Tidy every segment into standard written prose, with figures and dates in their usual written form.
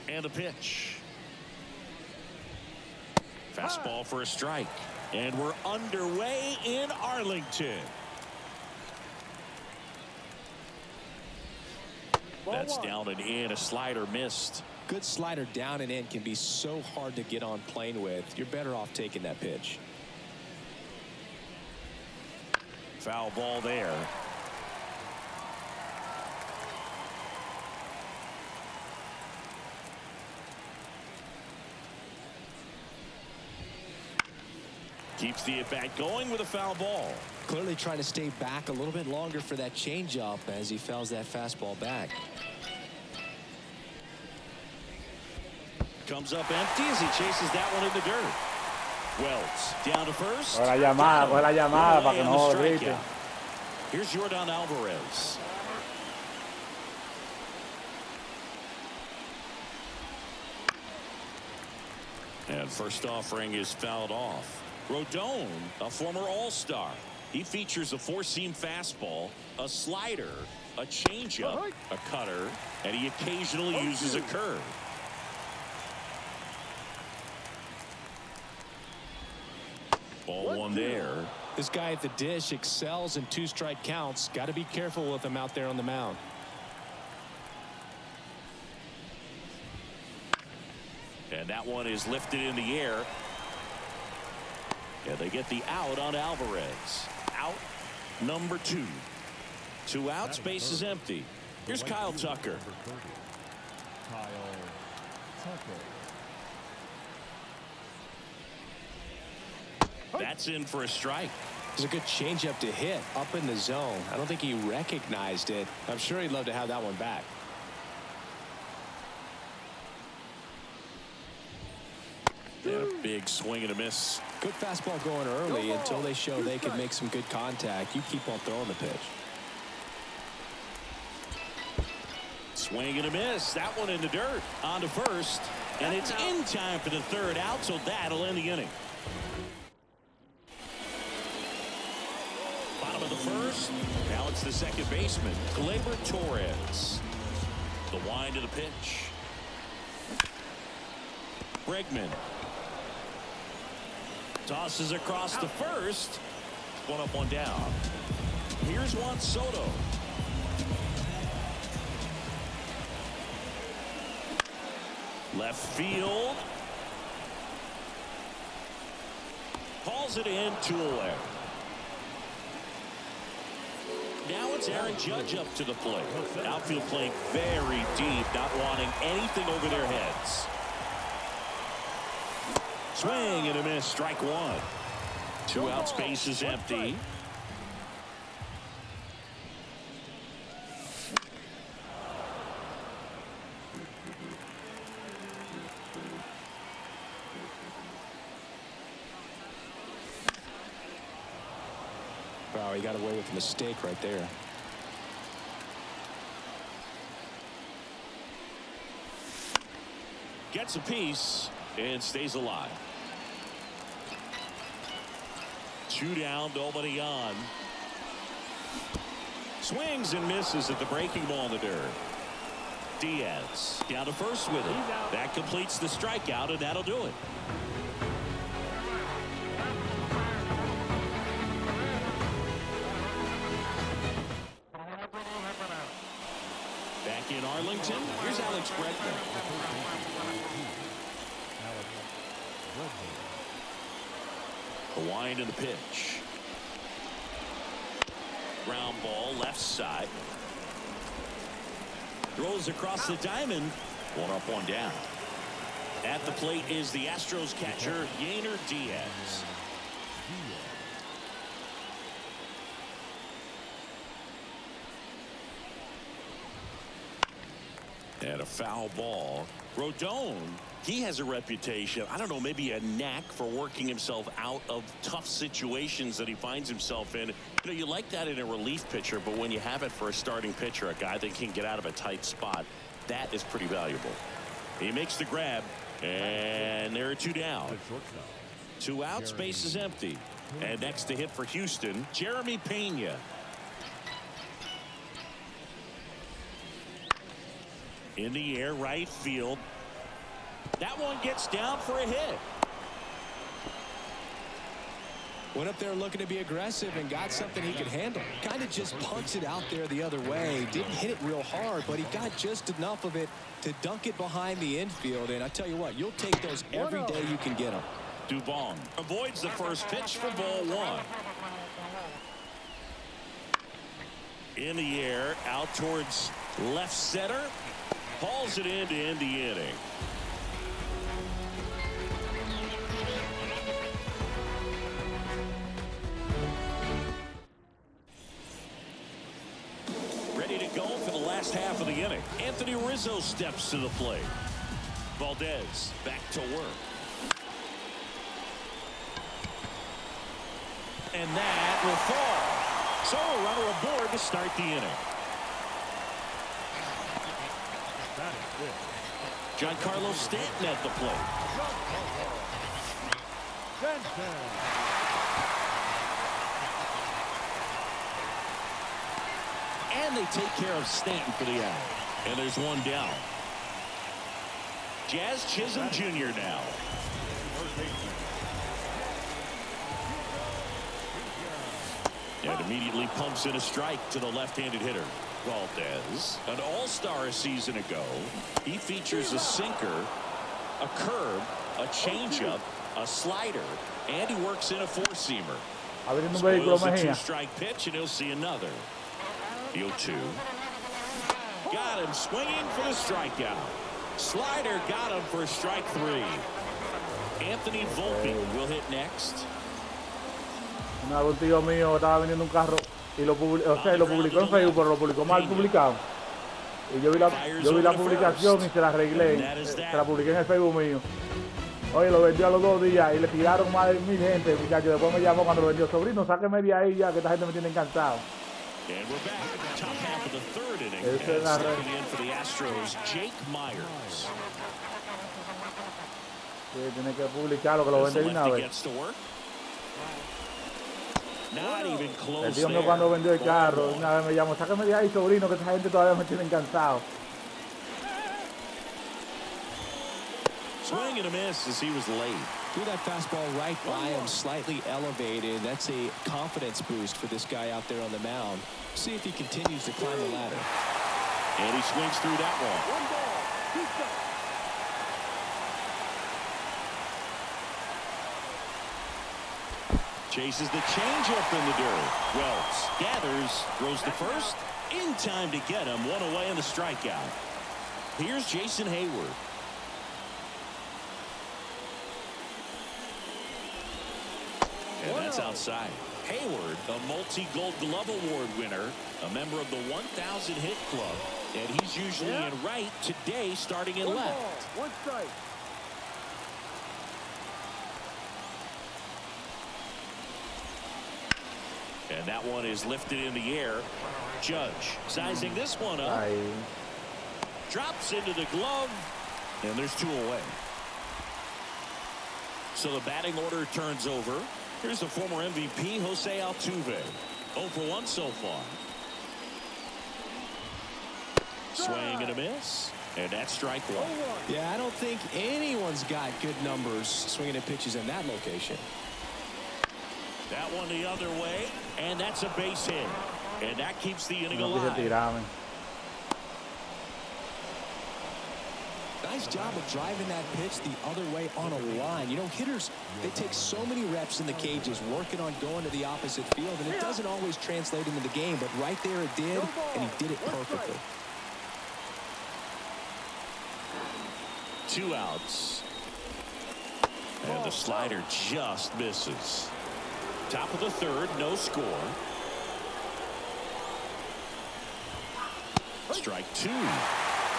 And a pitch. Fastball for a strike. And we're underway in Arlington. That's down and in. A slider missed. Good slider down and in can be so hard to get on plane with. You're better off taking that pitch. Foul ball there. Keeps the at-bat going with a foul ball. Clearly trying to stay back a little bit longer for that changeup as he fouls that fastball back. Comes up empty as he chases that one in the dirt. Wells down to first. Coge la llamada para que no grite. Here's Jordan Alvarez. And first offering is fouled off. Rodon, a former All-Star. He features a four-seam fastball, a slider, a changeup, a cutter, and he occasionally uses a curve. Ball one there. This guy at the dish excels in two-strike counts. Got to be careful with him out there on the mound. And that one is lifted in the air. And they get the out on Alvarez. Out number 2. 2 outs, base is empty. Here's Kyle Tucker. That's in for a strike. It was a good changeup to hit up in the zone. I don't think he recognized it. I'm sure he'd love to have that one back. And a big swing and a miss. Good fastball going early until they show they can make some good contact. You keep on throwing the pitch. Swing and a miss. That one in the dirt. On to first. And it's in time for the third out, so that'll end the inning. Bottom of the first. Now it's the second baseman, Gleyber Torres. The wind of the pitch. Bregman. Tosses across the first. One up, one down. Here's Juan Soto. Left field. Hauls it in, 2 away. Now it's Aaron Judge up to the plate. Outfield playing very deep, not wanting anything over their heads. Swing and a miss, strike 1. 2 outs, base is empty. Wow, he got away with a mistake right there. Gets a piece and stays alive. 2 down, nobody on. Swings and misses at the breaking ball in the dirt. Diaz down to first with it. That completes the strikeout, and that'll do it. Back in Arlington, here's Alex Bregman. The wind and the pitch. Ground ball left side. Throws across the diamond. 1 up, 1 down. At the plate is the Astros catcher, Yainer Diaz. And a foul ball. Rodon, he has a reputation, I don't know, maybe a knack for working himself out of tough situations that he finds himself in. You know, you like that in a relief pitcher, but when you have it for a starting pitcher, a guy that can get out of a tight spot, that is pretty valuable. He makes the grab, and there are 2 down. 2 outs, base is empty. And next to hit for Houston, Jeremy Pena. In the air, right field. That one gets down for a hit. Went up there looking to be aggressive and got something he could handle. Kind of just punts it out there the other way. Didn't hit it real hard, but he got just enough of it to dunk it behind the infield. And I tell you what, you'll take those every day you can get them. Dubon avoids the first pitch for ball one. In the air, out towards left center. Hauls it in to end the inning. Ready to go for the last half of the inning. Anthony Rizzo steps to the plate. Valdez back to work. And that will fall. So a runner aboard to start the inning. Giancarlo Stanton at the plate. And they take care of Stanton for the out. And there's one down. Jazz Chisholm Jr. now. And immediately pumps in a strike to the left-handed hitter. Valdez, an all-star a season ago. He features a sinker, a curve, a changeup, a slider, and he works in a four-seamer. Spoils the two-strike pitch, and he'll see another. The 0-2. Got him swinging for the strikeout. Slider got him for strike three. Anthony Volpe will hit next. Un tío mío estaba vendiendo un carro y lo publicó, lo publicó en Facebook, pero lo publicó mal publicado. Y yo vi la publicación y se la arreglé. Se la publiqué en el Facebook mío. Oye, lo vendió a los 2 días y le tiraron más de 1000 gente, muchachos. Después me llamó cuando lo vendió. Sobrino, sáqueme de ahí ya, que esta gente me tiene encantado. And we're back at the top half of the third inning. And stepping in for the Astros, Jake Myers. Sí, tiene que publicarlo, que lo vende de una vez. Not even close. El tío mío cuando vendió el carro, una vez me llamó, sáqueme de ahí, sobrino, que esta gente todavía me tiene encantado. Swing and a miss as he was late. Threw that fastball right by him, slightly elevated. That's a confidence boost for this guy out there on the mound. See if he continues to climb the ladder. And he swings through that one. Chases the changeup in the dirt. Wells gathers, throws the first. In time to get him. One away on the strikeout. Here's Jason Hayward. And that's outside. Hayward, a multi-Gold Glove Award winner, a member of the 1,000 hit club, and he's usually in right, today starting in left. One strike. And that one is lifted in the air. Judge sizing this one up. Drops into the glove, and there's 2 away. So the batting order turns over. Here's the former MVP, Jose Altuve. 0 for 1 so far. Swing and a miss. And that's strike one. Yeah, I don't think anyone's got good numbers swinging at pitches in that location. That one the other way. And that's a base hit. And that keeps the inning alive. Nice job of driving that pitch the other way on a line. You know, hitters, they take so many reps in the cages working on going to the opposite field, and it doesn't always translate into the game, but right there it did, and he did it perfectly. 2 outs. And the slider just misses. Top of the third, no score. Strike 2.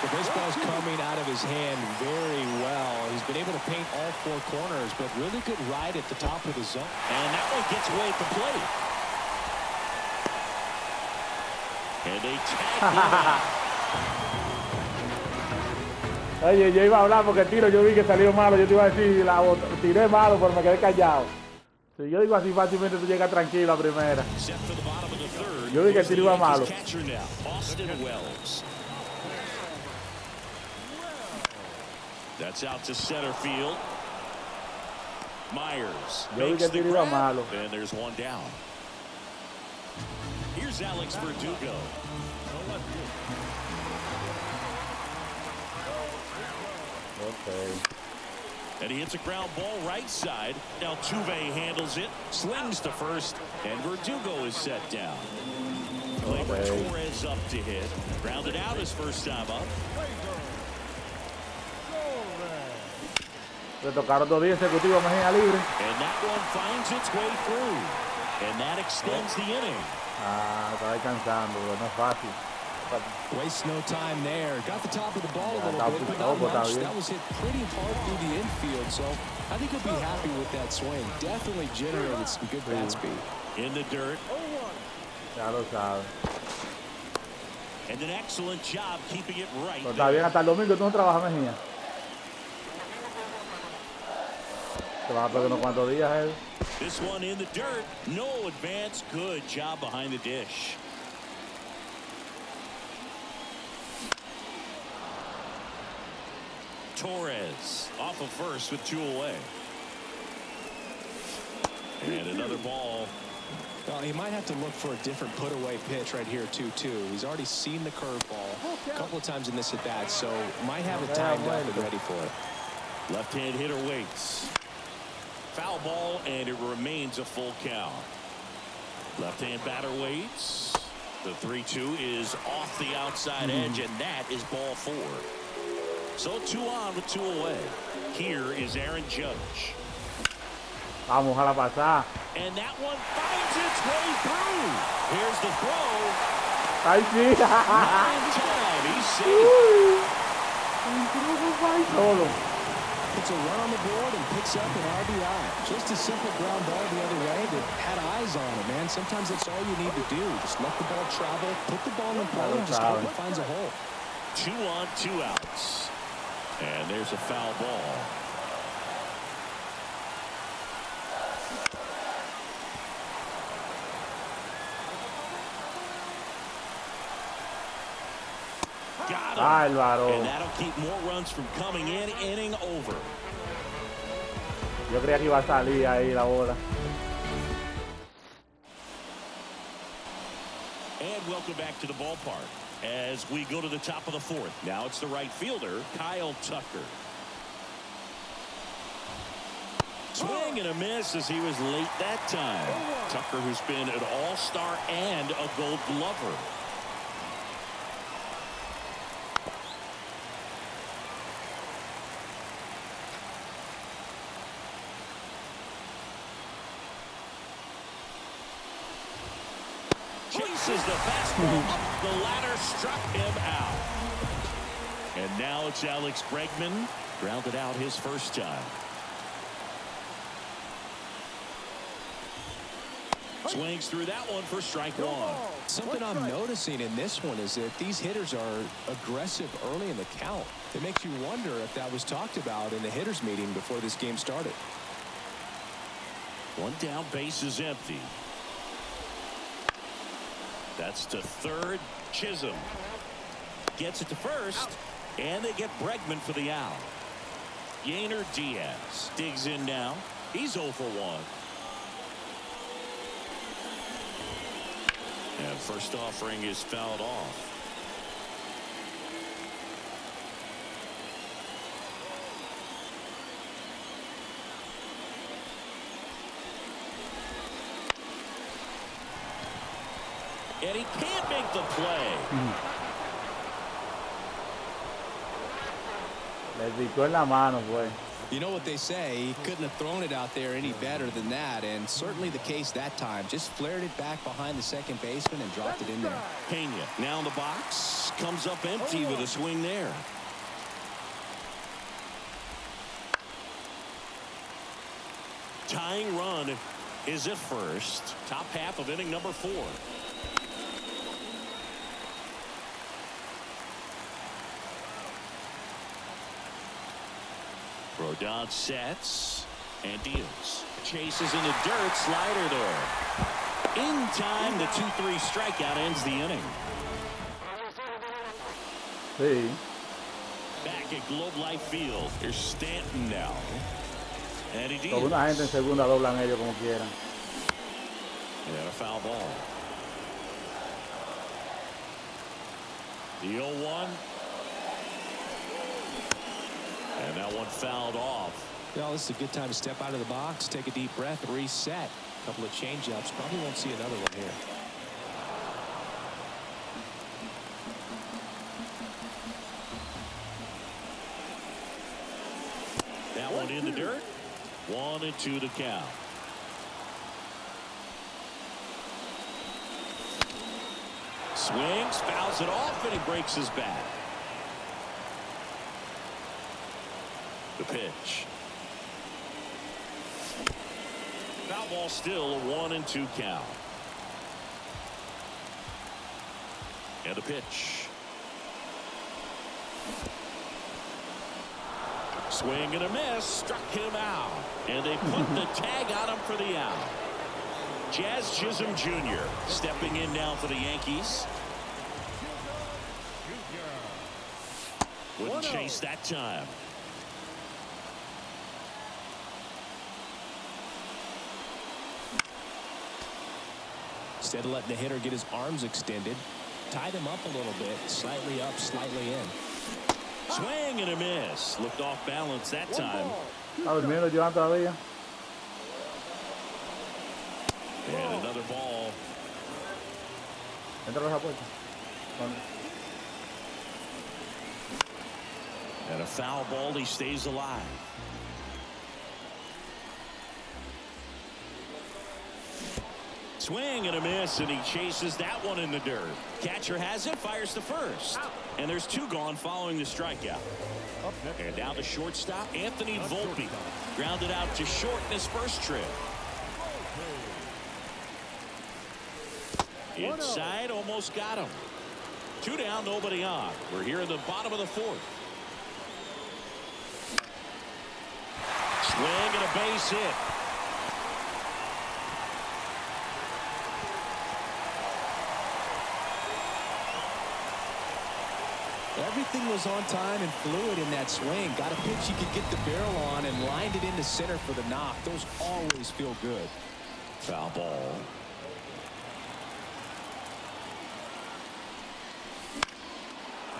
The baseball's coming out of his hand very well. He's been able to paint all 4 corners, but really good ride at the top of the zone. And that one gets away at the plate. And they tag him. Oye, yo iba a hablar porque el tiro yo vi que salió malo. Yo te iba a decir, tiré malo, pero me quedé callado. Si yo digo así fácilmente, tú llegas tranquilo a primera. Yo vi que el tiro iba malo. That's out to center field. Myers Yo vi makes que the tiro iba grab, malo. and there's one down. Here's Alex Verdugo. Okay. And he hits a ground ball right side. Now Tuve handles it, slings to first, and Verdugo is set down. Gleyber Torres up to hit. Grounded out his first time up. Le tocaron 2 días consecutivos a Mejia libre. And that one finds its way through. And that extends the inning. Ah, está descansando, pero no es fácil. Waste no time there. Got the top of the ball a little bit, but not much. That was hit pretty hard through the infield, so I think he'll be happy with that swing. Definitely generated some good bat speed. In the dirt. Ya lo sabe. And an excellent job keeping it right. Pero está bien, hasta el domingo tú no trabajas, Mejia. Te vas a perder unos cuantos días, él. This one in the dirt. No advance. Good job behind the dish. Torres off of first with 2 away. And another ball. He might have to look for a different put-away pitch right here, 2-2. He's already seen the curveball a couple of times in this at-bat, so might have it timed up and ready for it. Left-hand hitter waits. Foul ball, and it remains a full count. Left-hand batter waits. The 3-2 is off the outside edge, and that is ball 4. So 2 on with 2 away. Here is Aaron Judge. Vamos a la pasada. And that one finds its way through. Here's the throw. Ay, sí. Not in time. He's safe. Solo. Puts a run on the board and picks up an RBI. Just a simple ground ball the other way that had eyes on it, man. Sometimes that's all you need to do. Just let the ball travel, put the ball in play, and just hope it finds a hole. 2 on, 2 outs. And there's a foul ball. Got him. Álvaro. And that'll keep more runs from coming in. Inning over. Yo creía que iba a salir ahí la bola. And welcome back to the ballpark as we go to the top of the 4th. Now it's the right fielder, Kyle Tucker. Swing and a miss as he was late that time. Tucker, who's been an all-star and a Gold Glover. Chases the fastball up the ladder, struck him out. And now it's Alex Bregman, grounded out his first time. Swings through that one for strike 1. Something I'm noticing in this one is that these hitters are aggressive early in the count. It makes you wonder if that was talked about in the hitters meeting before this game started. 1 down, base is empty. That's to third. Chisholm gets it to first, and they get Bregman for the out. Yainer Diaz digs in now. He's 0 for 1. And first offering is fouled off. And he can't make the play. Le picó en la mano, pues. You know what they say, he couldn't have thrown it out there any better than that, and certainly the case that time. Just flared it back behind the second baseman and dropped it in there. Pena now in the box, comes up empty with a swing there. Tying run is at first. Top half of inning number 4. Rodon sets and deals. Chases in the dirt. Slider there. In time, the 2-3 strikeout ends the inning. Sí. Back at Globe Life Field. Here's Stanton now. And he Con una gente en segunda doblan ellos como quieran. And a foul ball. The 0-1. And that one fouled off. Well, this is a good time to step out of the box, take a deep breath, reset. A couple of change-ups. Probably won't see another one here. That one in the dirt. 1-2 to count. Swings, fouls it off, and he breaks his bat. The pitch. Foul ball still, a 1-2 count. And the pitch. Swing and a miss, struck him out. And they put the tag on him for the out. Jazz Chisholm Jr. stepping in now for the Yankees. Wouldn't chase that time. Instead of letting the hitter get his arms extended, tied him up a little bit, slightly up, slightly in. Swing and a miss. Looked off balance that time. Está durmiendo Joan todavía. And another ball. Entra a puerta. And a foul ball. He stays alive. Swing and a miss, and he chases that one in the dirt. Catcher has it, fires to first. And there's two gone following the strikeout. And now the shortstop, Anthony Volpe. Grounded out to short in his first trip. Inside, almost got him. Two down, nobody on. We're here in the bottom of the fourth. Swing and a base hit. Everything was on time and fluid in that swing. Got a pitch you could get the barrel on and lined it into center for the knock. Those always feel good. Foul ball.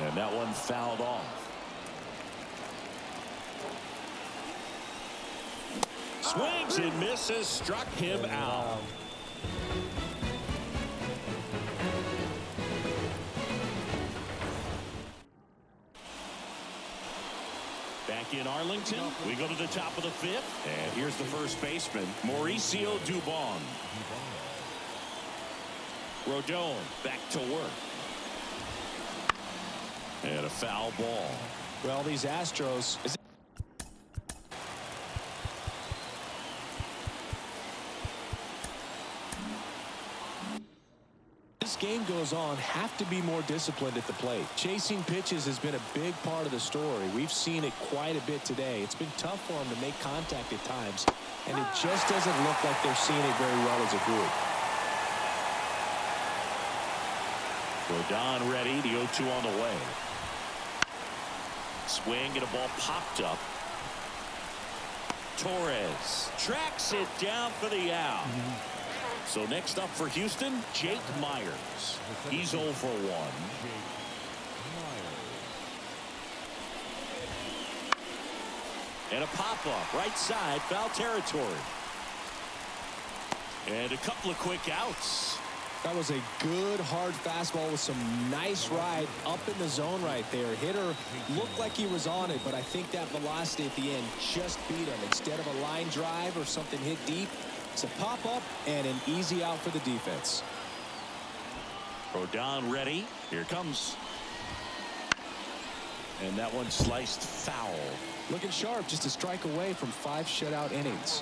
And that one fouled off. Swings and misses, struck him out. Back in Arlington, we go to the top of the fifth. And here's the first baseman, Mauricio Dubon. Rodon back to work. And a foul ball. Well, these Astros... This game goes on, have to be more disciplined at the plate. Chasing pitches has been a big part of the story. We've seen it quite a bit today. It's been tough for them to make contact at times, and it just doesn't look like they're seeing it very well as a group. Rodon ready, the 0-2 on the way. Swing and a ball popped up. Torres tracks it down for the out. So next up for Houston, Jake Myers. He's 0 for 1. And a pop-up, right side, foul territory. And a couple of quick outs. That was a good, hard fastball with some nice ride up in the zone right there. Hitter looked like he was on it, but I think that velocity at the end just beat him. Instead of a line drive or something hit deep, it's a pop-up and an easy out for the defense. Rodon ready. Here it comes. And that one sliced foul. Looking sharp, just a strike away from 5 shutout innings.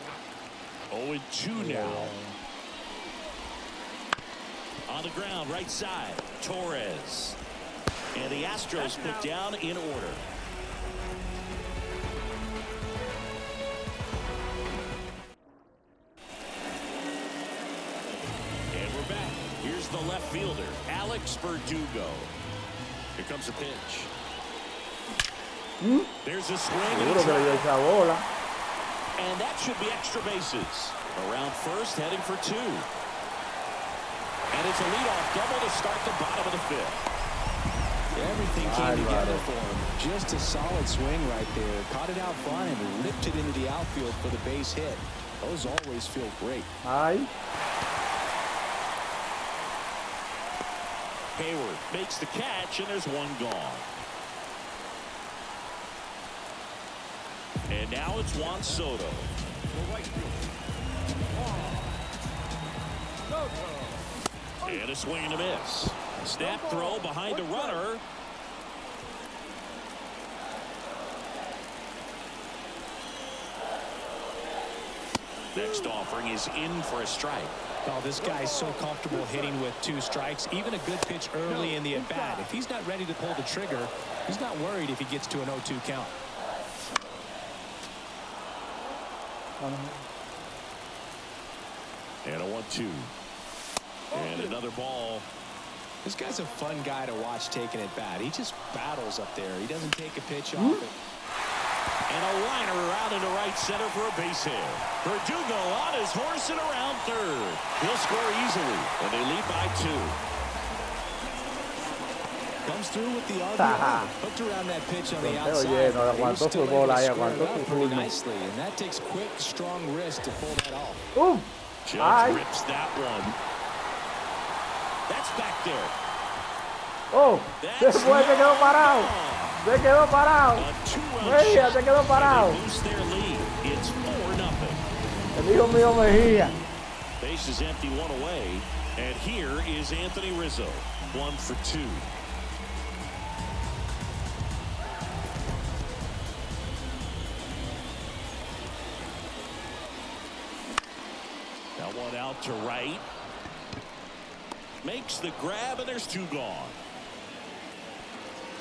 0-2 now. On the ground, right side, Torres. And the Astros put down in order. And we're back. Here's the left fielder, Alex Verdugo. Here comes the pitch. There's a swing. Seguro que le dio esa bola. And that should be extra bases. Around first, heading for 2. And it's a leadoff double to start the bottom of the 5th. Everything came together for him. Just a solid swing right there. Caught it out front and ripped it into the outfield for the base hit. Those always feel great. Ay. Hayward makes the catch, and there's one gone. And now it's Juan Soto. And a swing and a miss. Snap throw behind the runner. Next offering is in for a strike. Oh, this guy's so comfortable hitting with 2 strikes. Even a good pitch early in the at-bat. If he's not ready to pull the trigger, he's not worried if he gets to an 0-2 count. And a 1-2. And another ball. This guy's a fun guy to watch taking at bat. He just battles up there. He doesn't take a pitch off it. And a liner around into right center for a base hit. Verdugo on his horse and around third. He'll score easily, and they lead by 2. Comes through with the RBI. Hooked around that pitch on the outside. Oye, no le aguantó su bola ahí, aguantó su turno. Nicely, and that takes quick, strong wrist to pull that off. Judge rips that one. That's back there. Oh, se fue, se quedó parado. Se quedó parado. Mejia, se quedó parado. It's 4-0. El hijo mío Mejia. Base is empty, 1 away. And here is Anthony Rizzo. 1 for 2. Now one out to right. Makes the grab, and there's 2 gone.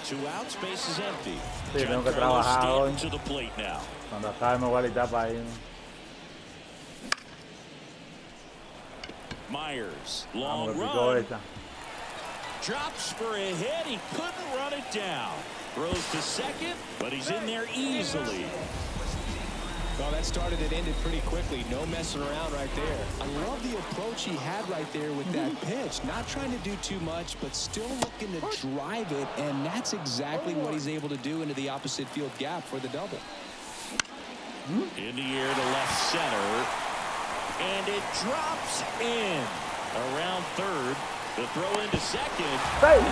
2 outs, base is empty. Sí, tengo que trabajar hoy. To the plate now. Cuando acabe me voy a listar para ir. Myers, long run. Drops for a hit. He couldn't run it down. Throws to second, but he's in there easily. Well, that started and ended pretty quickly. No messing around right there. I love the approach he had right there with that pitch. Not trying to do too much, but still looking to drive it, and that's exactly what he's able to do into the opposite field gap for the double. In the air to left center, and it drops in. Around third, the throw into second. As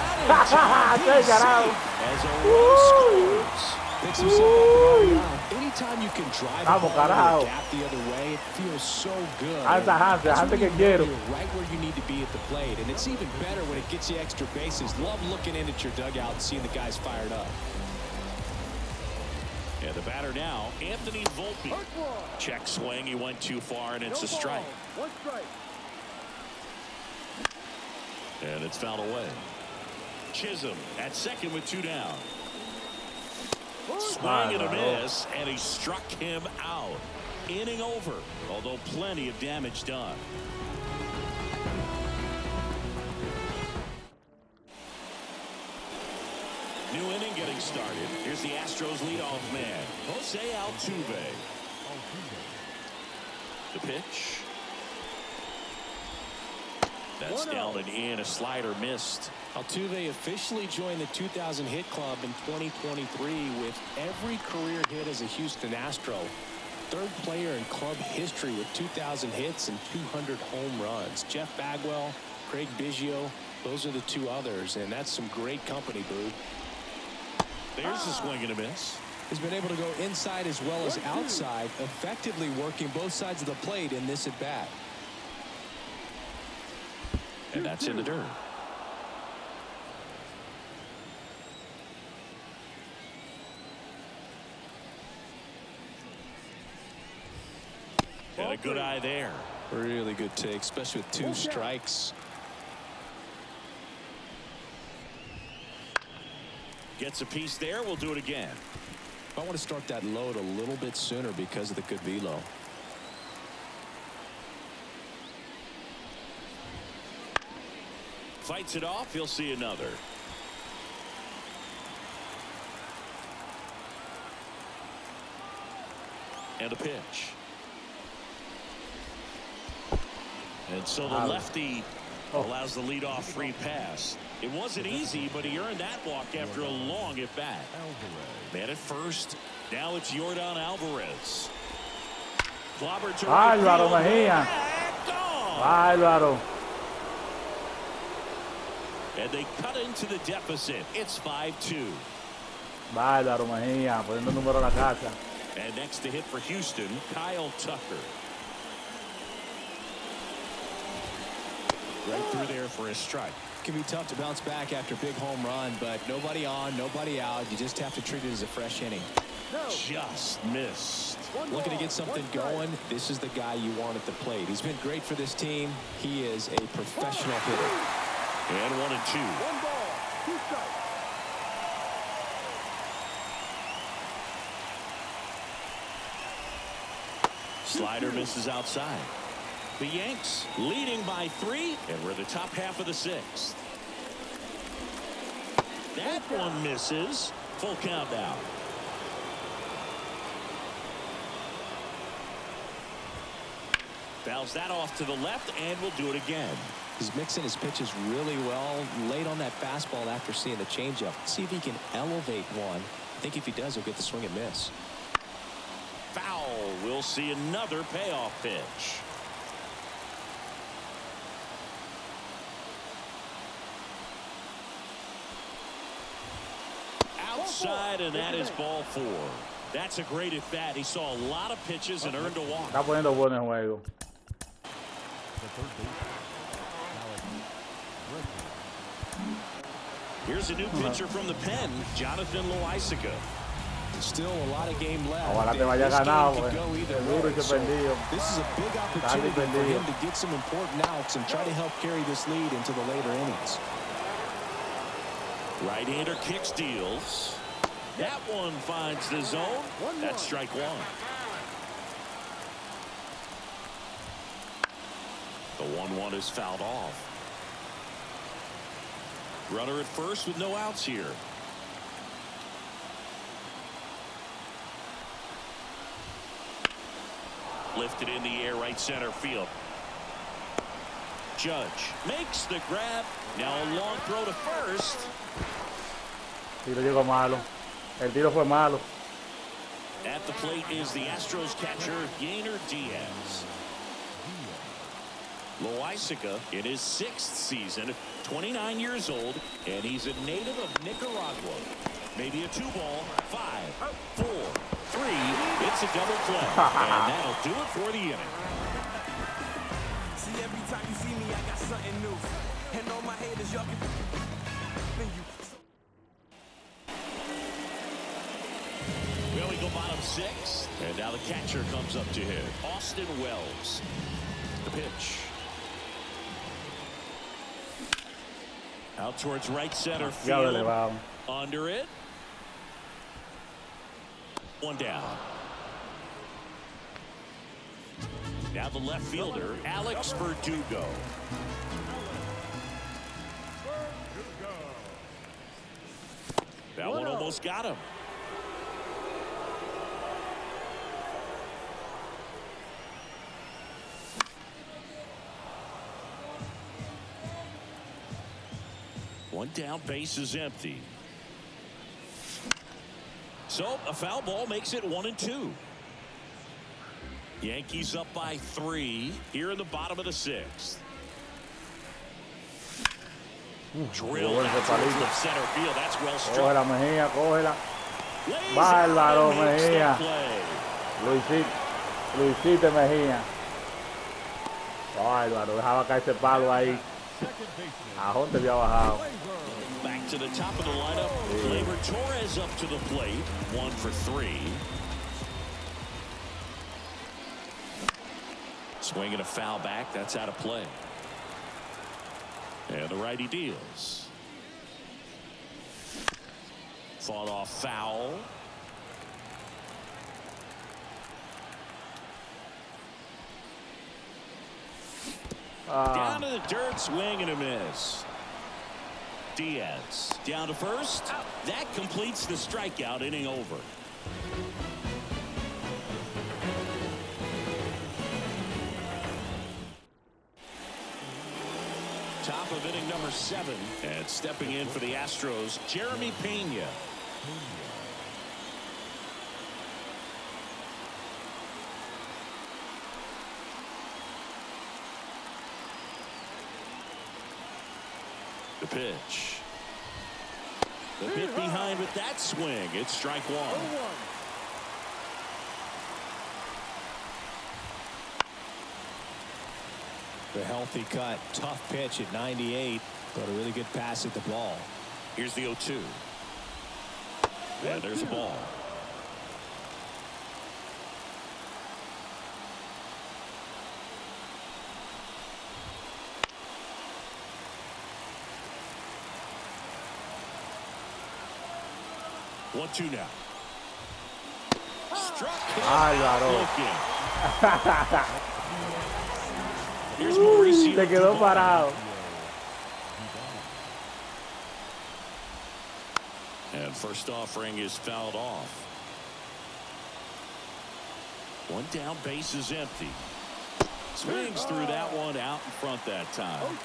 a run scores. Picks himself up. Anytime you can drive the ball gap the other way, it feels so good. That's when you're right where you need to be at the plate, and it's even better when it gets you extra bases. Love looking in at your dugout and seeing the guys fired up. And the batter now, Anthony Volpe. Check swing, he went too far, and it's a strike. 1 strike. And it's fouled away. Chisholm at second with 2 down. Swing and a miss, and he struck him out. Inning over, although plenty of damage done. New inning getting started. Here's the Astros leadoff man, Jose Altuve. The pitch. That's down and in. A slider missed. Altuve officially joined the 2,000 hit club in 2023 with every career hit as a Houston Astro. 3rd player in club history with 2,000 hits and 200 home runs. Jeff Bagwell, Craig Biggio, those are the 2 others, and that's some great company, Boo. There's a swing and a miss. He's been able to go inside as well as outside, effectively working both sides of the plate in this at-bat. And that's in the dirt. And a good eye there. Really good take, especially with 2 strikes. Gets a piece there. We'll do it again. I want to start that load a little bit sooner because of the good velo. Fights it off. He'll see another. And a pitch. And so the lefty allows the leadoff free pass. It wasn't easy, but he earned that walk after a long at bat. Man at first. Now it's Yordan Alvarez. Álvaro Mejia. Álvaro. And they cut into the deficit. It's 5-2. Álvaro Mejia, poniendo número a la casa. And next to hit for Houston, Kyle Tucker. Right through there for a strike. It can be tough to bounce back after a big home run, but nobody on, nobody out. You just have to treat it as a fresh inning. Just missed. Looking to get something going. This is the guy you want at the plate. He's been great for this team. He is a professional hitter. And 1-2. 1 ball, 2 strikes. Slider misses outside. The Yanks leading by 3, and we're in the top half of the 6th. That one misses. Full count now. Fouls that off to the left, and will do it again. He's mixing his pitches really well. Late on that fastball after seeing the changeup. See if he can elevate one. I think if he does, he'll get the swing and miss. Foul. We'll see another payoff pitch. Outside, and that is ball 4. That's a great at bat. He saw a lot of pitches and earned a walk. Está poniendo bueno el juego. Here's a new pitcher from the pen, Jonathan Loaisiga. Still a lot of game left. Ojalá te vaya ganado, This is a big opportunity for him to get some important outs and try to help carry this lead into the later innings. Right-hander kick steals. That one finds the zone. That's strike 1. The 1-1 is fouled off. Runner at first with no outs here. Lifted in the air, right center field. Judge makes the grab. Now a long throw to first. Tiro llegó malo. El tiro fue malo. At the plate is the Astros catcher, Yainer Diaz. Loaisiga in his 6th season, 29 years old, and he's a native of Nicaragua. Maybe a 2-ball, 5, 4, 3. It's a double play, and that'll do it for the inning. See, every time you see me, I got something new. And all my haters, y'all can. Well, we go bottom 6, and now the catcher comes up to hit. Austin Wells. The pitch. Out towards right center field. Under it. 1 down. Now the left fielder, Alex Verdugo. That one almost got him. One down, base is empty. So a foul ball makes it 1-2. Yankees up by 3 here in the bottom of the 6th. Drilled out to left center field. That's well struck. Cógela, Mejia, cógela. Bárbaro, Mejia. Lo hiciste, Mejia. Bárbaro, dejaba caer ese palo ahí. ¿A dónde había bajado? Back to the top of the lineup. Gleyber Torres up to the plate. 1 for 3. Swinging a foul back. That's out of play. And the righty deals. Fought off foul. Down to the dirt, swing and a miss. Diaz down to first. That completes the strikeout, inning over. number 7. And stepping in for the Astros, Jeremy Pena. The pitch. The hit behind with that swing. It's strike 1. The healthy cut. Tough pitch at 98, but a really good pass at the ball. Here's the 0-2. And there's a ball. One-two now. Struck him out looking. Here's Mauricio. Se quedó parado. And first offering is fouled off. One down, base is empty. Swings through that one out in front that time.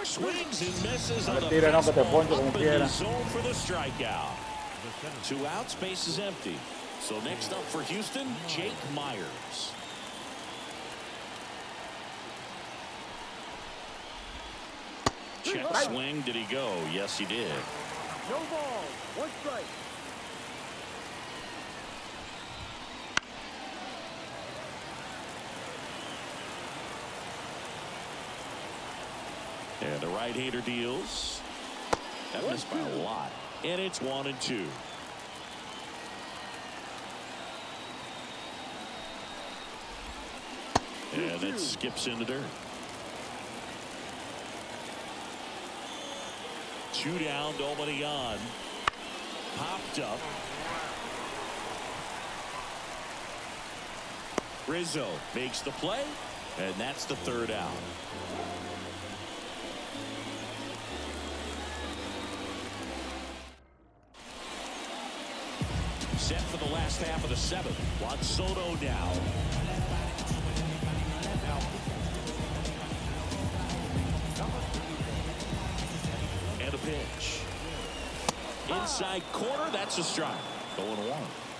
Swings and misses on the fastball up in the zone for the strikeout. 2 outs, base is empty. So next up for Houston, Jake Myers. Check swing. Did he go? Yes, he did. No ball. 1 strike. And the right-hander deals. That missed by a lot. And it's 1-2. And it skips in the dirt. 2 down, nobody on. Popped up. Rizzo makes the play, and that's the 3rd out. Set for the last half of the 7th. Juan Soto now. And a pitch. Inside corner, that's a strike. 0-1.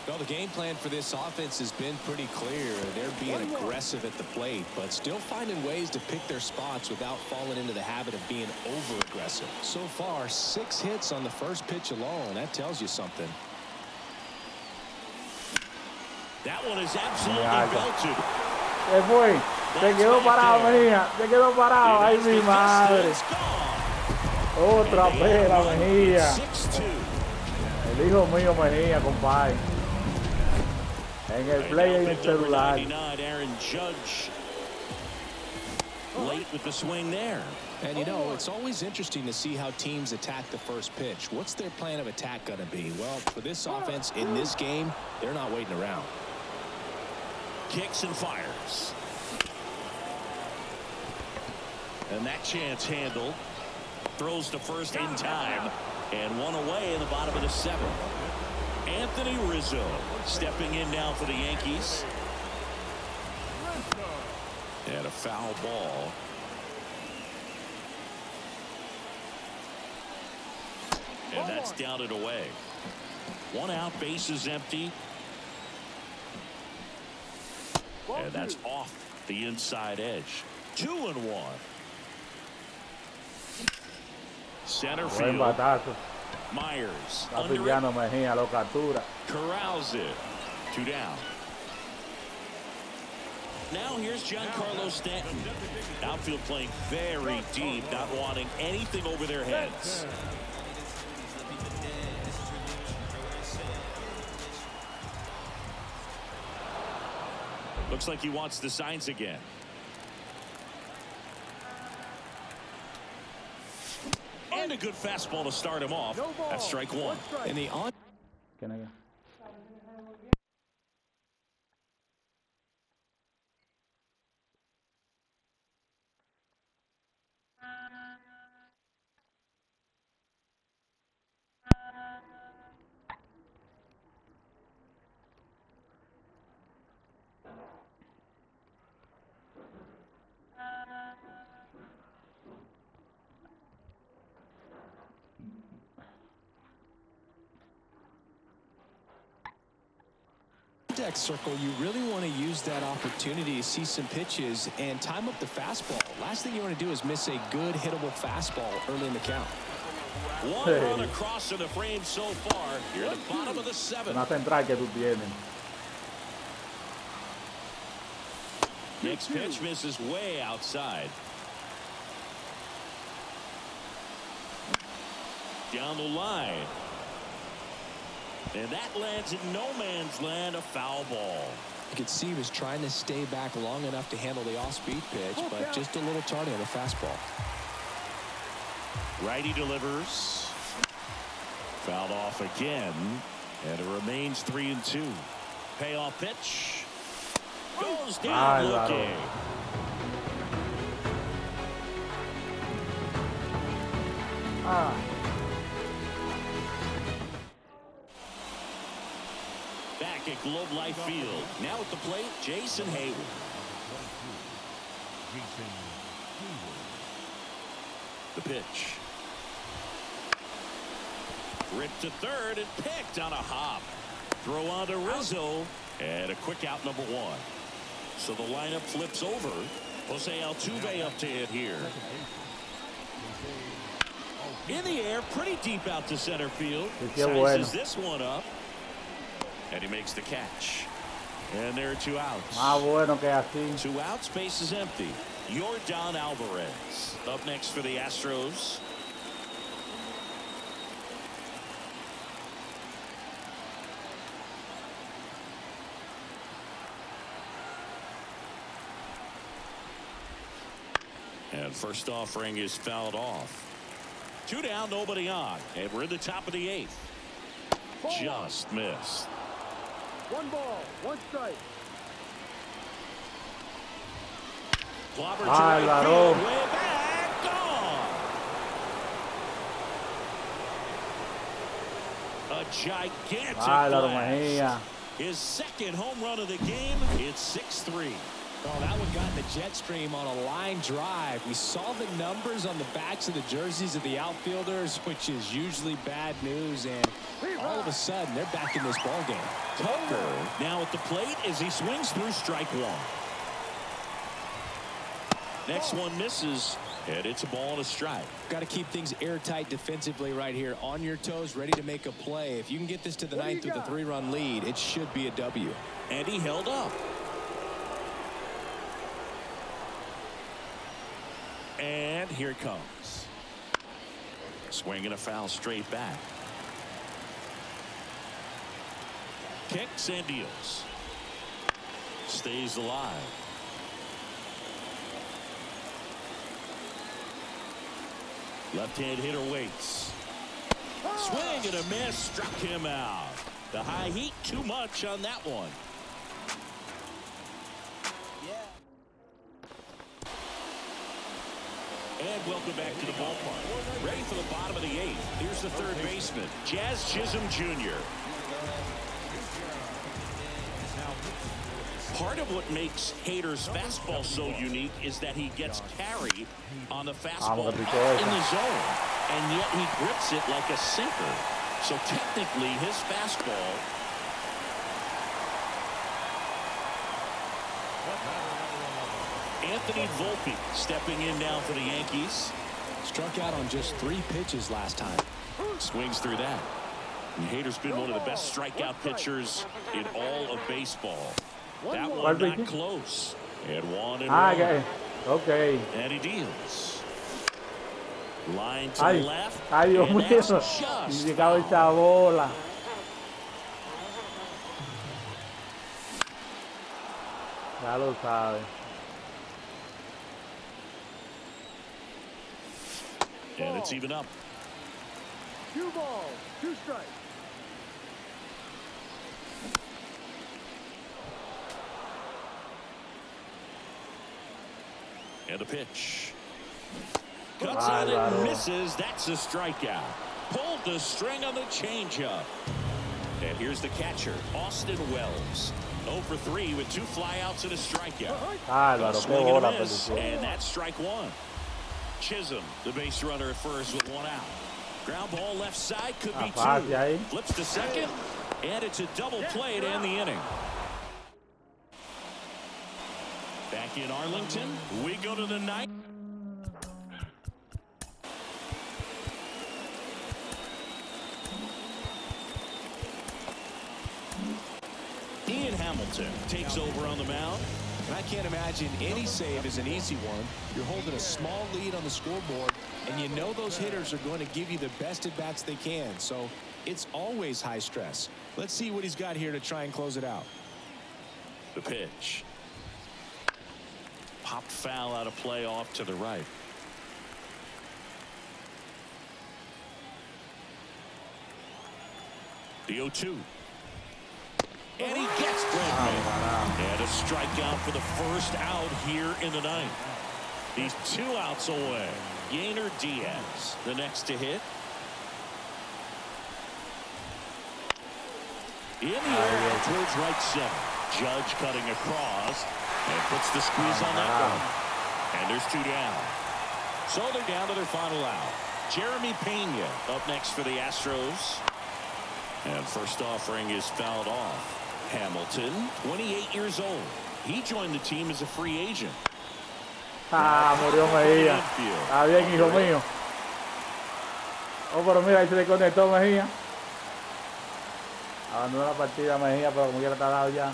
Well, the game plan for this offense has been pretty clear. They're being aggressive at the plate, but still finding ways to pick their spots without falling into the habit of being over-aggressive. So far, 6 hits on the first pitch alone. That tells you something. That one is absolutely belted. Se fue. Se quedó parado, Mejia. Se quedó parado. Ay, mi madre. Otra pera, Mejia. El hijo mío, Mejia, compadre. En el play en el celular. Aaron Judge. Late with the swing there. And you know, it's always interesting to see how teams attack the first pitch. What's their plan of attack going to be? Well, for this offense in this game, they're not waiting around. Kicks and fires. And that chance handled. Throws to first in time. And 1 away in the bottom of the 7th. Anthony Rizzo stepping in now for the Yankees. And a foul ball. And that's down and away. 1 out, base is empty. And that's off the inside edge. 2-1. Center field. Myers. Mejia lo captura. Corrals it. 2 down. Now here's Giancarlo Stanton. Outfield playing very deep, not wanting anything over their heads. Looks like he wants the signs again. And a good fastball to start him off. That's strike 1. In the on. contact circle, you really want to use that opportunity to see some pitches and time up the fastball. Last thing you want to do is miss a good hittable fastball early in the count. One run across to the frame so far. You're at the bottom of the 7th. Una central que tú tienes. Next pitch misses way outside. Down the line. And that lands in no man's land, a foul ball. You could see he was trying to stay back long enough to handle the off-speed pitch, but just a little tardy on the fastball. Righty delivers. Fouled off again. And it remains 3-2. Payoff pitch. Goes down looking. Back at Globe Life Field. Now at the plate, Jason Hayward. The pitch. Ripped to third and picked on a hop. Throw on to Rizzo. And a quick out, number 1. So the lineup flips over. Jose Altuve up to hit here. In the air, pretty deep out to center field. Sizes this one up. And he makes the catch. And there are 2 outs. Bueno que así. 2 outs, base is empty. Yordan Alvarez up next for the Astros. And first offering is fouled off. 2 down, nobody on. And we're in the top of the 8th. Just missed. 1 ball, 1 strike. Clobber to right field, way back, gone. A gigantic blast. His 2nd home run of the game. It's 6-3. Oh, that one got in the jet stream on a line drive. We saw the numbers on the backs of the jerseys of the outfielders, which is usually bad news, and all of a sudden they're back in this ball game. Tucker now at the plate as he swings through strike 1. Next one misses, and it's a ball and a strike. Got to keep things airtight defensively right here, on your toes, ready to make a play. If you can get this to the 9th with a 3-run lead, it should be a W. And he held up. And here it comes. Swinging a foul straight back. Kicks and deals. Stays alive. Left-hand hitter waits. Swing and a miss. Struck him out. The high heat too much on that one. And welcome back to the ballpark. Ready for the bottom of the 8th. Here's the 3rd baseman, Jazz Chisholm Jr. Part of what makes Hader's fastball so unique is that he gets carry on the fastball in the zone, and yet he grips it like a sinker. So technically, his fastball. Anthony Volpe stepping in now for the Yankees. Struck out on just 3 pitches last time. Swings through that. And Hader's been one of the best strikeout pitchers in all of baseball. That one not close. And 1-1. Okay. And he deals. Line to the left. Ay, Dios mío. Just llegado esa bola. Ya lo sabe. And it's even up. 2 balls, 2 strikes. And a pitch. Cuts on it and misses. That's a strikeout. Pulled the string on the changeup. And here's the catcher, Austin Wells. 0 for 3 with 2 flyouts and a strikeout. Swing and a miss, and that's strike 1. Chisholm, the base runner at first with 1 out. Ground ball left side, could be 2. Flips to second, and it's a double play to end the inning. Back in Arlington, we go to the ninth. Ian Hamilton takes over on the mound. And I can't imagine any save is an easy one. You're holding a small lead on the scoreboard, and you know those hitters are going to give you the best at-bats they can. So it's always high stress. Let's see what he's got here to try and close it out. The pitch. Popped foul out of play off to the right. The 0-2. And he gets Bregman. And a strikeout for the first out here in the ninth. He's 2 outs away. Yainer Diaz, the next to hit. In the air towards right center. Judge cutting across and puts the squeeze on that one. And there's 2 down. So they're down to their final out. Jeremy Pena up next for the Astros. And first offering is fouled off. Hamilton, 28 years old. He joined the team as a free agent. Murió Mejia. Está bien, hijo mío. Oh, pero mira, ahí se desconectó Mejia. Abandonó la partida Mejia, pero como quiera está dado ya.